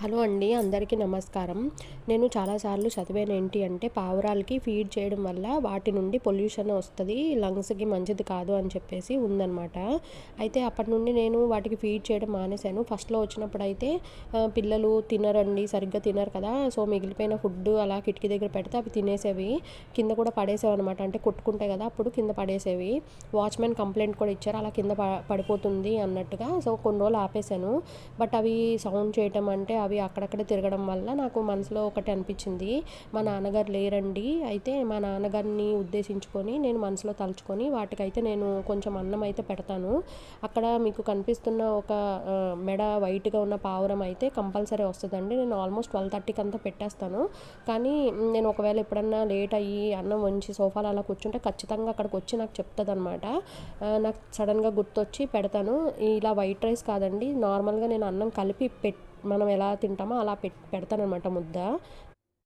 Hello అండి. అందరికీ నమస్కారం. నేను చాలాసార్లు చదివాను ఏంటి అంటే, పావురాలకి ఫీడ్ చేయడం వల్ల వాటి నుండి పొల్యూషన్ వస్తది. లంగ్స్‌కి మంచిది కాదు అని చెప్పేసి ఉందనమాట. అయితే అప్పటి నుండి నేను వాటికి ఫీడ్ చేయడం మానేశాను. ఫస్ట్‌లో వచ్చినప్పుడైతే పిల్లలు తినరండి, సరిగ్గా తినరు కదా! సో, మిగిలిపోయిన ఫుడ్డు అలా కిటికీ దగ్గర పెడితే అవి తినేసేవి. కింద కూడా పడేసేవనమాట. అంటే కొట్టుకుంటాయి కదా! అప్పుడు కింద పడేసేవి. వాచ్‌మెన్ కంప్లెయింట్ కూడా ఇచ్చారు. అలా కింద పడిపోతుంది అన్నట్టుగా. సో, కొన్ని రోజులు ఆపేశాను. బట్ అవి సౌండ్ చేయటం అంటే అవి అక్కడక్కడ తిరగడం వల్ల నాకు మనసులో ఒకటి అనిపించింది. మా నాన్నగారు లేరండి. అయితే మా నాన్నగారిని ఉద్దేశించుకొని నేను మనసులో తలుచుకొని వాటికైతే నేను కొంచెం అన్నం అయితే పెడతాను. అక్కడ మీకు కనిపిస్తున్న ఒక మెడ వైట్‌గా ఉన్న పావురం అయితే కంపల్సరీ వస్తదండి. నేను ఆల్మోస్ట్ 12:30కి అంతా పెట్టేస్తాను. కానీ నేను ఒకవేళ ఎప్పుడన్నా లేట్ అయ్యి అన్నం వంచి సోఫాలో అలా కూర్చుంటే ఖచ్చితంగా అక్కడికొచ్చి నాకు చెప్తదనమాట. నాకు సడెన్‌గా గుర్తొచ్చి పెడతాను. ఇలా వైట్ రైస్ కాదండి, నార్మల్‌గా నేను అన్నం కలిపి మనం ఎలా తింటామో అలా పెడతాననమాట ముద్ద.